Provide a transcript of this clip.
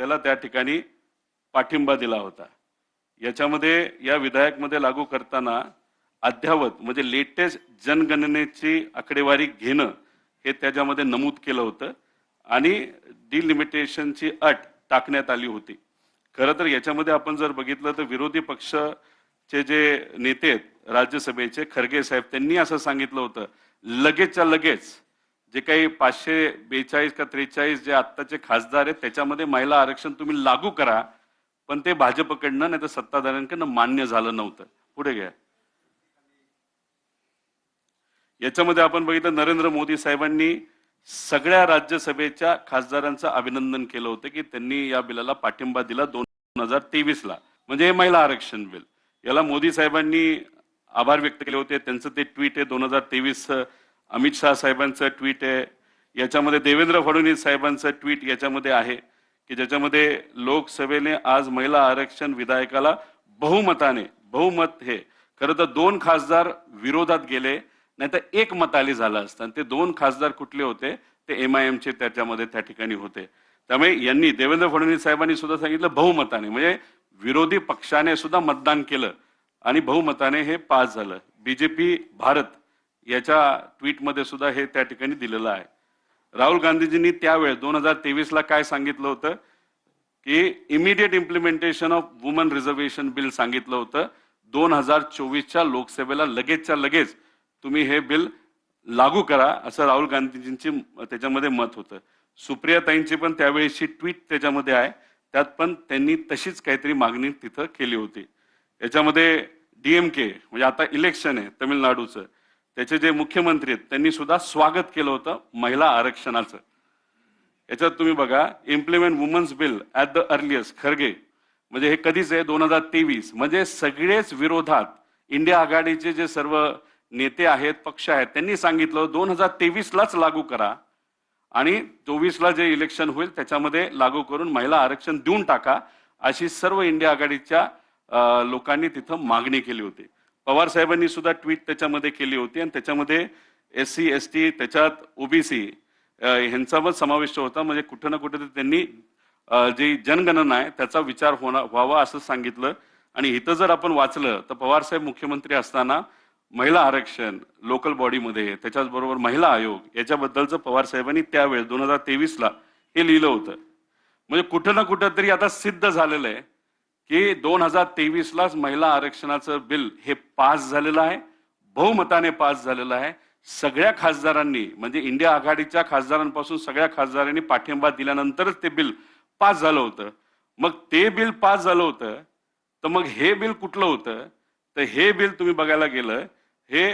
त्याला त्या ठिकाणी पाठिंबा दिला होता। याच्यामध्ये या विधेयकमध्ये लागू करताना अद्ययावत म्हणजे लेटेस्ट जनगणनेची आकडेवारी घेणं हे त्याच्यामध्ये नमूद केलं होतं आणि डिलिमिटेशनची अट टाकण्यात आली होती। खरं तर याच्यामध्ये आपण जर बघितलं तर विरोधी पक्षचे जे नेते आहेत राज्यसभेचे खरगे साहेब त्यांनी असं सांगितलं होतं लगेचच्या लगेच जे काही 542 का 43 जे आत्ताचे खासदार आहेत त्याच्यामध्ये महिला आरक्षण तुम्ही लागू करा, पण ते भाजपकडनं नाही तर सत्ताधाऱ्यांकडनं मान्य झालं नव्हतं। पुढे घ्या। याच्यामध्ये आपण बघितलं नरेंद्र मोदी साहेबांनी सगळ्या राज्यसभेच्या खासदारांचं अभिनंदन केलं होतं की त्यांनी या बिलाला पाठिंबा दिला 2023 ला, म्हणजे हे महिला आरक्षण बिल। याला मोदी साहेबांनी आभार व्यक्त केले होते। त्यांचं ते ट्विट आहे 2023 अमित शाह साहेबांचं ट्विट आहे। याच्यामध्ये देवेंद्र फडणवीस साहेबांचं ट्विट याच्यामध्ये आहे की ज्याच्यामध्ये लोकसभेने आज महिला आरक्षण विधेयकाला बहुमत हे खरं तर 2 खासदार विरोधात गेले, नाही तर एक मताली झालं असतं। ते 2 खासदार कुठले होते ते MIMचे त्याच्यामध्ये त्या ठिकाणी होते। त्यामुळे यांनी देवेंद्र फडणवीस साहेबांनी सुद्धा सांगितलं बहुमताने, म्हणजे विरोधी पक्षाने सुद्धा मतदान केलं आणि बहुमताने हे पास झालं। बीजेपी भारत याच्या ट्विटमध्ये सुद्धा हे त्या ठिकाणी दिलेलं आहे। राहुल गांधीजींनी त्यावेळेस 2023 ला काय सांगितलं होतं की immediate implementation of woman reservation bill सांगितलं होतं। 2024च्या लोकसभेला लगेचच्या लगेच तुम्ही हे बिल लागू करा असं राहुल गांधीजींची त्याच्यामध्ये मत होतं। सुप्रियाताईंची पण त्यावेळेची ट्विट त्याच्यामध्ये आहे, त्यात पण त्यांनी तशीच काहीतरी मागणी तिथं केली होती। याच्यामध्ये DMK म्हणजे आता इलेक्शन आहे तमिळनाडूचं, त्याचे जे मुख्यमंत्री आहेत त्यांनी सुद्धा स्वागत केलं होतं महिला आरक्षणाचं। याच्यात तुम्ही बघा implement women's bill at the earliest Kharge, म्हणजे हे कधीच आहे 2023, म्हणजे सगळेच विरोधात इंडिया आघाडीचे जे सर्व नेते आहेत पक्ष आहेत त्यांनी सांगितलं 2023 लाच लागू करा आणि 24 ला जे इलेक्शन होईल त्याच्यामध्ये लागू करून महिला आरक्षण देऊन टाका, अशी सर्व इंडिया आघाडीच्या लोकांनी तिथं मागणी केली होती। पवार साहेबांनी सुद्धा ट्विट त्याच्यामध्ये केली होती आणि त्याच्यामध्ये SC ST त्याच्यात OBC ह्यांचा पण समावेश होता, म्हणजे कुठे ना कुठे त्यांनी जी जनगणना आहे त्याचा विचार व्हावा असं सांगितलं। आणि इथं जर आपण वाचलं तर पवार साहेब मुख्यमंत्री असताना महिला आरक्षण लोकल बॉडीमध्ये त्याच्याचबरोबर महिला आयोग याच्याबद्दलचं पवार साहेबांनी त्यावेळेस 2023 ला हे लिहिलं होतं। म्हणजे कुठं ना कुठं तरी आता सिद्ध झालेलं आहे की 2023 लाच महिला आरक्षणाचं बिल हे पास झालेलं आहे, बहुमताने पास झालेलं आहे। सगळ्या खासदारांनी म्हणजे इंडिया आघाडीच्या खासदारांपासून सगळ्या खासदारांनी पाठिंबा दिल्यानंतरच ते बिल पास झालं होतं। मग ते बिल पास झालं होतं तर मग हे बिल कुठलं होतं, तर हे बिल तुम्ही बघायला गेलं हे